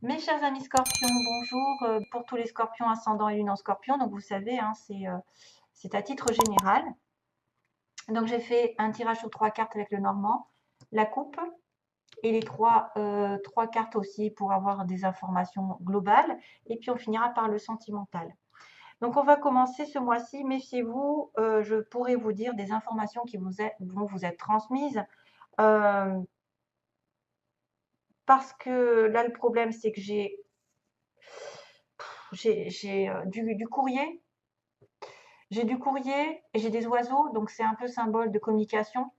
Mes chers amis scorpions, bonjour. Pour tous les scorpions ascendant et lune en scorpion, donc vous savez, hein, c'est à titre général. Donc j'ai fait un tirage sur 3 cartes avec le normand, la coupe et les trois cartes aussi pour avoir des informations globales. Et puis on finira par le sentimental. Donc on va commencer ce mois-ci. Méfiez-vous, je pourrais vous dire des informations qui vont vous être transmises. Parce que là, le problème, c'est que j'ai du courrier. J'ai du courrier et j'ai des oiseaux, donc c'est un peu symbole de communication.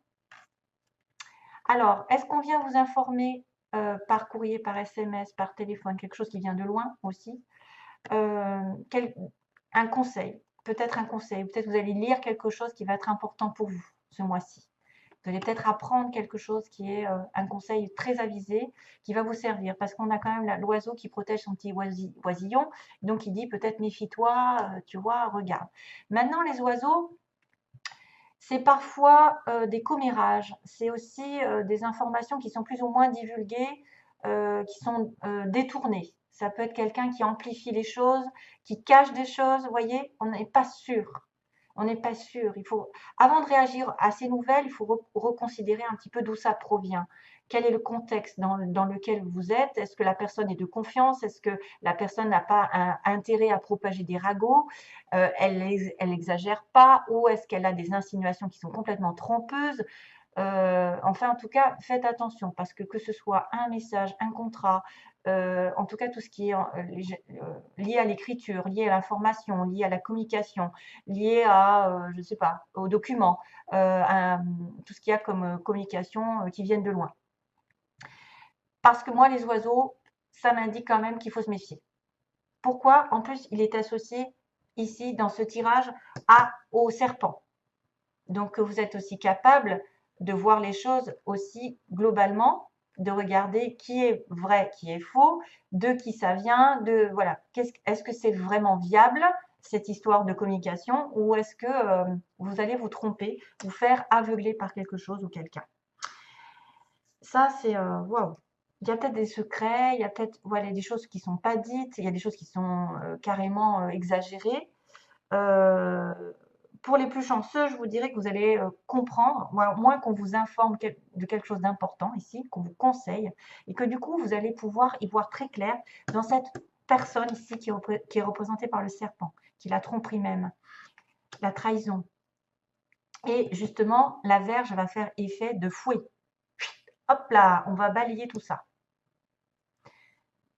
Alors, est-ce qu'on vient vous informer par courrier, par SMS, par téléphone, quelque chose qui vient de loin aussi, euh, quel- un conseil, peut-être un conseil, peut-être vous allez lire quelque chose qui va être important pour vous ce mois-ci. Vous allez peut-être apprendre quelque chose qui est un conseil très avisé, qui va vous servir, parce qu'on a quand même l'oiseau qui protège son petit oisillon, donc il dit peut-être méfie-toi, tu vois, regarde. Maintenant, les oiseaux, c'est parfois des commérages, c'est aussi des informations qui sont plus ou moins divulguées, qui sont détournées. Ça peut être quelqu'un qui amplifie les choses, qui cache des choses, vous voyez, on n'est pas sûr. On n'est pas sûr. Il faut, avant de réagir à ces nouvelles, il faut reconsidérer un petit peu d'où ça provient. Quel est le contexte dans lequel vous êtes? Est-ce que la personne est de confiance? Est-ce que la personne n'a pas un intérêt à propager des ragots? Elle exagère pas? Ou est-ce qu'elle a des insinuations qui sont complètement trompeuses? Enfin, en tout cas, faites attention parce que ce soit un message, un contrat, en tout cas tout ce qui est lié à l'écriture, lié à l'information, lié à la communication, lié à, je ne sais pas, aux documents, tout ce qu'il y a comme communication qui viennent de loin. Parce que moi, les oiseaux, ça m'indique quand même qu'il faut se méfier. Pourquoi? En plus, il est associé ici dans ce tirage au serpent. Donc, vous êtes aussi capable de voir les choses aussi globalement, de regarder qui est vrai, qui est faux, de qui ça vient, de voilà, est-ce que c'est vraiment viable cette histoire de communication ou est-ce que vous allez vous tromper, vous faire aveugler par quelque chose ou quelqu'un. Ça, c'est waouh. Il y a peut-être des secrets, il y a peut-être voilà, des choses qui sont pas dites, il y a des choses qui sont carrément exagérées. Euh, pour les plus chanceux, je vous dirais que vous allez comprendre, moins qu'on vous informe de quelque chose d'important ici, qu'on vous conseille, et que du coup, vous allez pouvoir y voir très clair dans cette personne ici qui est représentée par le serpent, qui la tromperie même, la trahison. Et justement, la verge va faire effet de fouet. Hop là, on va balayer tout ça.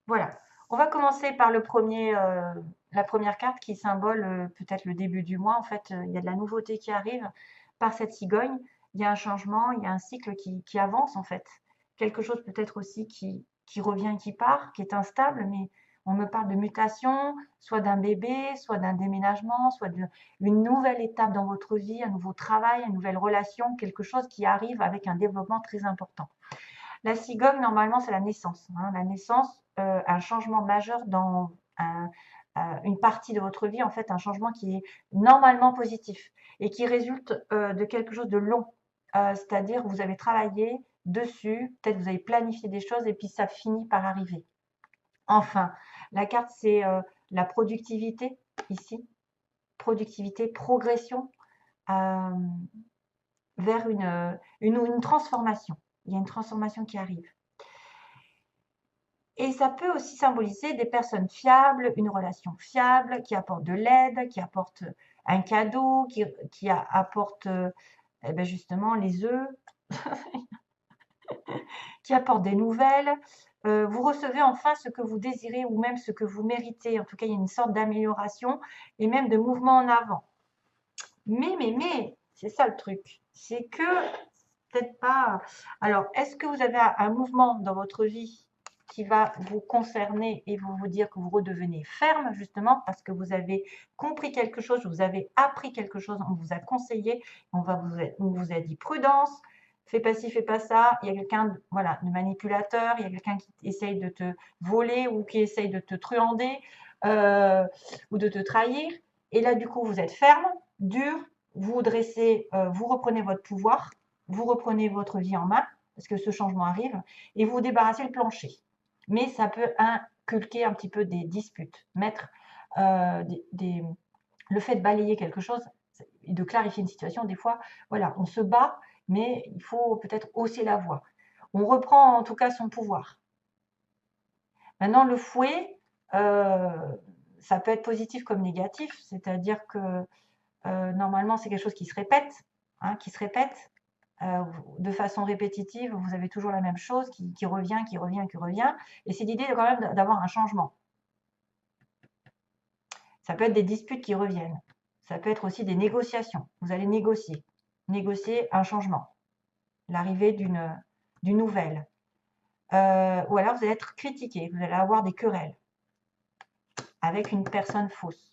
Voilà. On va commencer par la première carte qui symbole peut-être le début du mois. En fait, il y a de la nouveauté qui arrive par cette cigogne. Il y a un changement, il y a un cycle qui avance en fait. Quelque chose peut-être aussi qui revient et qui part, qui est instable, mais on me parle de mutation, soit d'un bébé, soit d'un déménagement, soit d'une nouvelle étape dans votre vie, un nouveau travail, une nouvelle relation, quelque chose qui arrive avec un développement très important. La cigogne, normalement, c'est la naissance. Hein. La naissance, un changement majeur dans une partie de votre vie, en fait, un changement qui est normalement positif et qui résulte de quelque chose de long. C'est-à-dire que vous avez travaillé dessus, peut-être vous avez planifié des choses et puis ça finit par arriver. Enfin, la carte, c'est la productivité ici. Productivité, progression euh, vers une transformation. Il y a une transformation qui arrive. Et ça peut aussi symboliser des personnes fiables, une relation fiable, qui apporte de l'aide, qui apporte un cadeau, qui apporte eh ben justement les œufs, qui apporte des nouvelles. Vous recevez enfin ce que vous désirez ou même ce que vous méritez. En tout cas, il y a une sorte d'amélioration et même de mouvement en avant. Mais, c'est ça le truc. C'est que peut-être pas. Alors, est-ce que vous avez un mouvement dans votre vie qui va vous concerner et vous dire que vous redevenez ferme, justement, parce que vous avez compris quelque chose, vous avez appris quelque chose, on vous a conseillé, on vous a dit prudence, fais pas ci, fais pas ça. Il y a quelqu'un voilà, de manipulateur, il y a quelqu'un qui essaye de te voler ou qui essaye de te truander ou de te trahir. Et là, du coup, vous êtes ferme, dur, vous dressez, vous reprenez votre pouvoir, vous reprenez votre vie en main, parce que ce changement arrive, et vous débarrassez le plancher. Mais ça peut inculquer un petit peu des disputes, mettre le fait de balayer quelque chose et de clarifier une situation, des fois, voilà, on se bat, mais il faut peut-être hausser la voix. On reprend en tout cas son pouvoir. Maintenant, le fouet, ça peut être positif comme négatif, c'est-à-dire que normalement, c'est quelque chose qui se répète, hein, de façon répétitive. Vous avez toujours la même chose qui revient, qui revient, qui revient. Et c'est l'idée quand même d'avoir un changement. Ça peut être des disputes qui reviennent. Ça peut être aussi des négociations. Vous allez négocier un changement, l'arrivée d'une nouvelle. Ou alors vous allez être critiqué, vous allez avoir des querelles avec une personne fausse.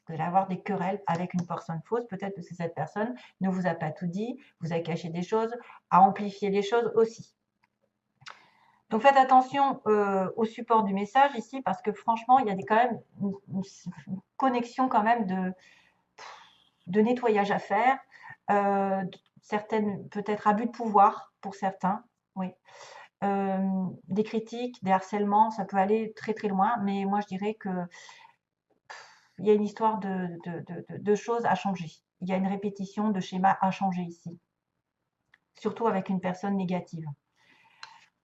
Vous allez avoir des querelles avec une personne fausse, peut-être parce que cette personne ne vous a pas tout dit, vous a caché des choses, a amplifié les choses aussi. Donc faites attention au support du message ici, parce que franchement, il y a quand même une connexion quand même de nettoyage à faire, certaines peut-être abus de pouvoir pour certains, oui. Des critiques, des harcèlements, ça peut aller très très loin, mais moi je dirais que il y a une histoire de choses à changer. Il y a une répétition de schémas à changer ici, surtout avec une personne négative.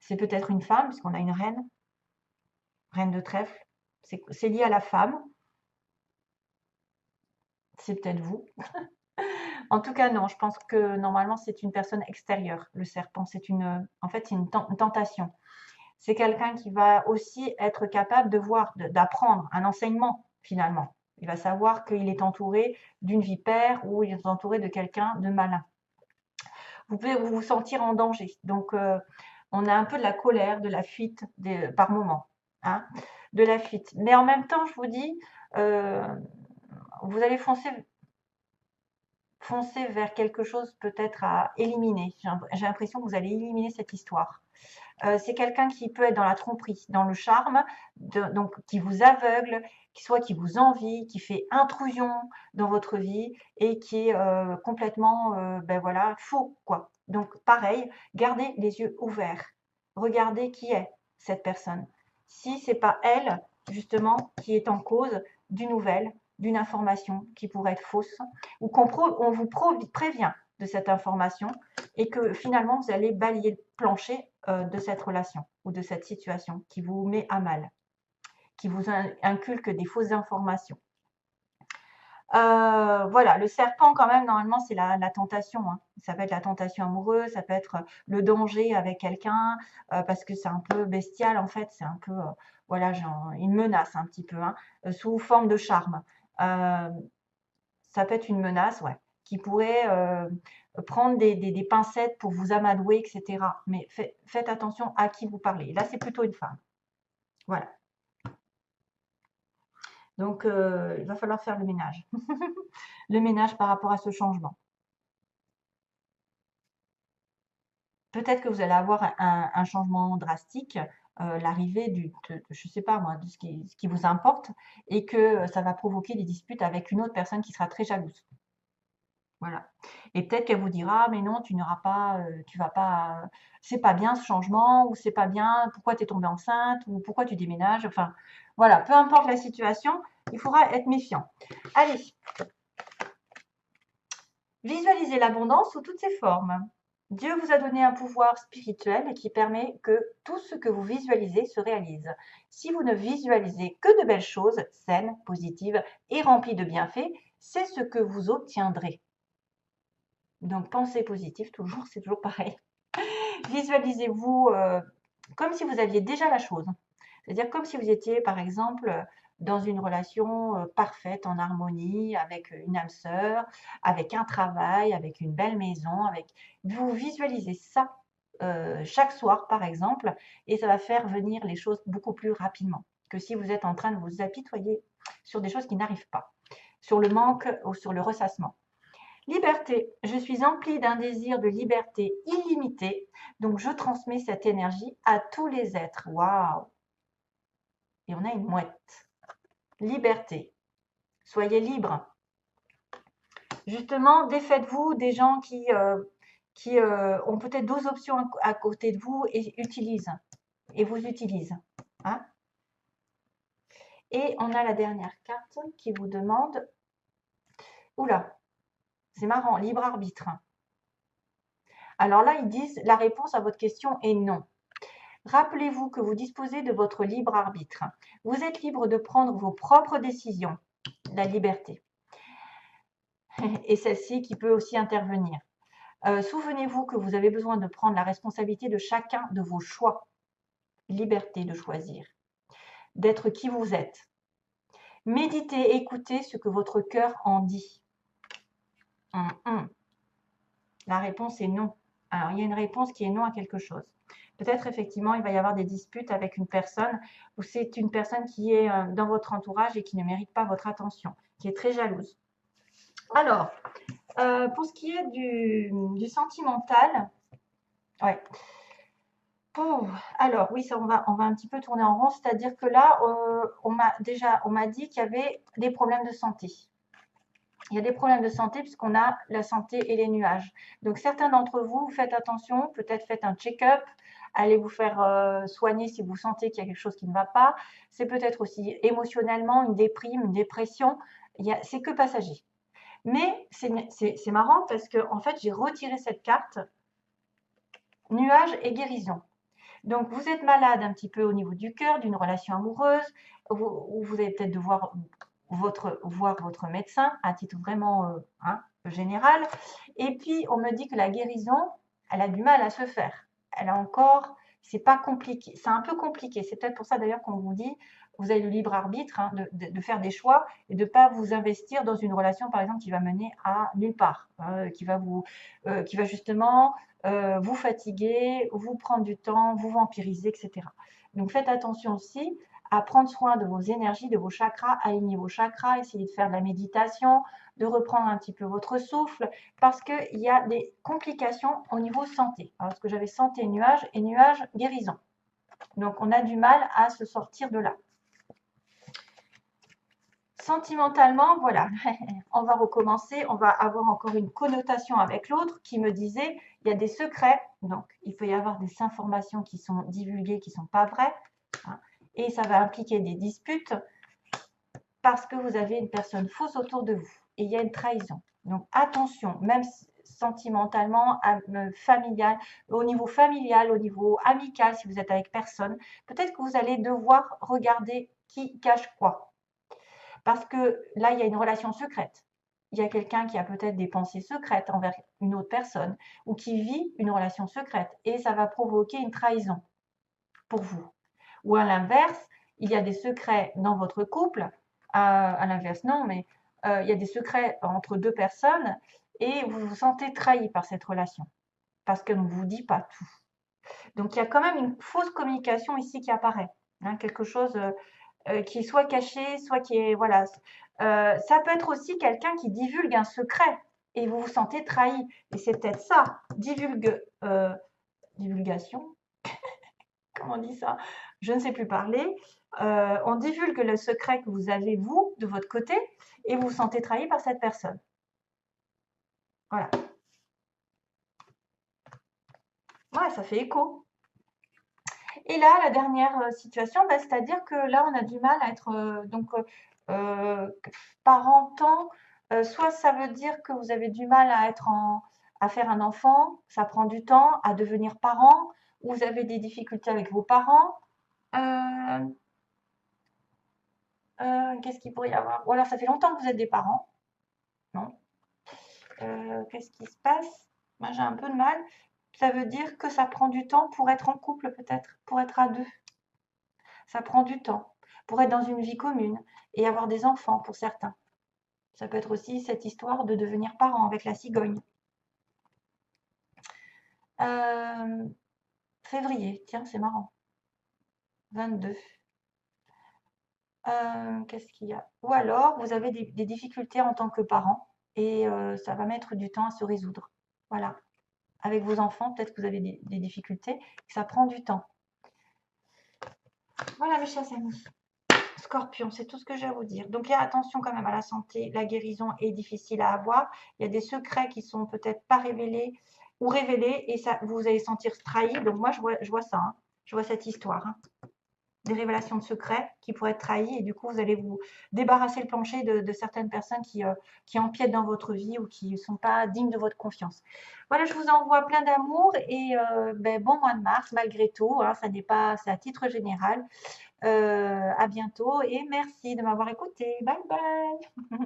C'est peut-être une femme, puisqu'on a une reine de trèfle. C'est lié à la femme. C'est peut-être vous. En tout cas, non, je pense que normalement, c'est une personne extérieure. Le serpent, en fait, c'est une tentation. C'est quelqu'un qui va aussi être capable de voir, d'apprendre un enseignement, finalement. Il va savoir qu'il est entouré d'une vipère ou il est entouré de quelqu'un de malin. Vous pouvez vous sentir en danger. Donc, on a un peu de la colère, de la fuite par moment. Hein, de la fuite. Mais en même temps, je vous dis, vous allez foncer vers quelque chose peut-être à éliminer. J'ai l'impression que vous allez éliminer cette histoire. C'est quelqu'un qui peut être dans la tromperie, dans le charme, donc qui vous aveugle, qui vous envie, qui fait intrusion dans votre vie et qui est complètement ben voilà, faux, quoi. Donc pareil, gardez les yeux ouverts. Regardez qui est cette personne. Si c'est pas elle, justement, qui est en cause d'une nouvelle, d'une information qui pourrait être fausse, ou on vous prévient de cette information et que finalement vous allez balayer le plancher de cette relation ou de cette situation qui vous met à mal, qui vous inculque des fausses informations. Voilà, le serpent quand même, normalement, c'est la tentation. Hein. Ça peut être la tentation amoureuse, ça peut être le danger avec quelqu'un, parce que c'est un peu bestial en fait, c'est un peu, voilà, genre, une menace un petit peu, hein, sous forme de charme. Ça peut être une menace, ouais, qui pourrait prendre des pincettes pour vous amadouer, etc. Mais faites attention à qui vous parlez. Là, c'est plutôt une femme. Voilà. Donc, il va falloir faire le ménage. Le ménage par rapport à ce changement. Peut-être que vous allez avoir un changement drastique, l'arrivée je ne sais pas moi, de ce qui vous importe, et que ça va provoquer des disputes avec une autre personne qui sera très jalouse. Voilà. Et peut-être qu'elle vous dira: «Mais non, tu n'auras pas, tu vas pas, c'est pas bien ce changement» ou «C'est pas bien, pourquoi tu es tombée enceinte?» ou «Pourquoi tu déménages?» enfin, voilà, peu importe la situation, il faudra être méfiant. Allez, visualisez l'abondance sous toutes ses formes. Dieu vous a donné un pouvoir spirituel qui permet que tout ce que vous visualisez se réalise. Si vous ne visualisez que de belles choses, saines, positives et remplies de bienfaits, c'est ce que vous obtiendrez. Donc, pensez positif, toujours, c'est toujours pareil. Visualisez-vous comme si vous aviez déjà la chose. C'est-à-dire comme si vous étiez, par exemple, dans une relation parfaite, en harmonie, avec une âme sœur, avec un travail, avec une belle maison. Vous visualisez ça chaque soir, par exemple, et ça va faire venir les choses beaucoup plus rapidement que si vous êtes en train de vous apitoyer sur des choses qui n'arrivent pas, sur le manque ou sur le ressassement. Liberté. Je suis emplie d'un désir de liberté illimité, donc je transmets cette énergie à tous les êtres. Waouh! Et on a une mouette. Liberté. Soyez libre. Justement, défaites-vous des gens qui ont peut-être 12 options à côté de vous et vous utilisent. Hein. Et on a la dernière carte qui vous demande, oula, c'est marrant, libre arbitre. Alors là, ils disent, la réponse à votre question est non. Rappelez-vous que vous disposez de votre libre arbitre. Vous êtes libre de prendre vos propres décisions, la liberté. Et celle-ci qui peut aussi intervenir. Souvenez-vous que vous avez besoin de prendre la responsabilité de chacun de vos choix. Liberté de choisir, d'être qui vous êtes. Méditez, écoutez ce que votre cœur en dit. La réponse est non. Alors, il y a une réponse qui est non à quelque chose. Peut-être, effectivement, il va y avoir des disputes avec une personne ou c'est une personne qui est dans votre entourage et qui ne mérite pas votre attention, qui est très jalouse. Alors, pour ce qui est du sentimental, ouais. Alors, oui, ça, on va un petit peu tourner en rond, c'est-à-dire que là, on m'a dit qu'il y avait des problèmes de santé. Il y a des problèmes de santé puisqu'on a la santé et les nuages. Donc, certains d'entre vous, faites attention, peut-être faites un check-up, allez vous faire soigner si vous sentez qu'il y a quelque chose qui ne va pas. C'est peut-être aussi émotionnellement une déprime, une dépression. C'est que passager. Mais c'est marrant parce que en fait, j'ai retiré cette carte nuages et guérison. Donc, vous êtes malade un petit peu au niveau du cœur, d'une relation amoureuse, où vous allez peut-être devoir voir votre médecin à titre vraiment général. Et puis, on me dit que la guérison, elle a du mal à se faire. Elle a encore, c'est pas compliqué, c'est un peu compliqué. C'est peut-être pour ça d'ailleurs qu'on vous dit, vous avez le libre arbitre de faire des choix et de ne pas vous investir dans une relation, par exemple, qui va mener à nulle part, qui va justement vous fatiguer, vous prendre du temps, vous vampiriser, etc. Donc, faites attention aussi à prendre soin de vos énergies, de vos chakras, aligner vos chakras, essayer de faire de la méditation, de reprendre un petit peu votre souffle, parce qu'il y a des complications au niveau santé. Alors, parce que j'avais santé nuage et nuage guérison. Donc, on a du mal à se sortir de là. Sentimentalement, voilà, on va recommencer, on va avoir encore une connotation avec l'autre qui me disait, il y a des secrets, donc il peut y avoir des informations qui sont divulguées, qui ne sont pas vraies, hein, et ça va impliquer des disputes parce que vous avez une personne fausse autour de vous et il y a une trahison. Donc attention, même sentimentalement, familial, au niveau familial, au niveau amical, si vous êtes avec personne, peut-être que vous allez devoir regarder qui cache quoi. Parce que là, il y a une relation secrète. Il y a quelqu'un qui a peut-être des pensées secrètes envers une autre personne ou qui vit une relation secrète et ça va provoquer une trahison pour vous. Ou à l'inverse, il y a des secrets dans votre couple, à l'inverse non, mais il y a des secrets entre deux personnes et vous vous sentez trahi par cette relation parce qu'elle ne vous dit pas tout. Donc il y a quand même une fausse communication ici qui apparaît, hein, quelque chose qui est soit caché, soit qui est voilà. Ça peut être aussi quelqu'un qui divulgue un secret et vous vous sentez trahi. Et c'est peut-être ça, divulgation. Comment on dit ça? Je ne sais plus parler. On divulgue le secret que vous avez, vous, de votre côté, et vous vous sentez trahi par cette personne. Voilà. Ouais, ça fait écho. Et là, la dernière situation, bah, c'est-à-dire que là, on a du mal à être parentant. Soit ça veut dire que vous avez du mal à faire un enfant, ça prend du temps, à devenir parent, ou vous avez des difficultés avec vos parents. Qu'est-ce qu'il pourrait y avoir? Ou alors ça fait longtemps que vous êtes des parents. Non. Qu'est-ce qui se passe? Moi, j'ai un peu de mal. Ça veut dire que ça prend du temps pour être en couple, peut-être, pour être à deux. Ça prend du temps pour être dans une vie commune et avoir des enfants pour certains. Ça peut être aussi cette histoire de devenir parent avec la cigogne. Février, tiens, c'est marrant. 22. Qu'est-ce qu'il y a? Ou alors, vous avez des difficultés en tant que parent et ça va mettre du temps à se résoudre. Voilà. Avec vos enfants, peut-être que vous avez des difficultés, que ça prend du temps. Voilà, mes chers amis. Scorpion, c'est tout ce que j'ai à vous dire. Donc, il y a attention quand même à la santé. La guérison est difficile à avoir. Il y a des secrets qui sont peut-être pas révélés ou révélés et ça, vous allez sentir trahi. Donc, moi, je vois ça. Hein. Je vois cette histoire. Hein. des révélations de secrets qui pourraient être trahis et du coup, vous allez vous débarrasser le plancher de certaines personnes qui empiètent dans votre vie ou qui ne sont pas dignes de votre confiance. Voilà, je vous envoie plein d'amour et beh, bon mois de mars malgré tout, hein, ça n'est pas c'est à titre général. À bientôt et merci de m'avoir écouté. Bye bye.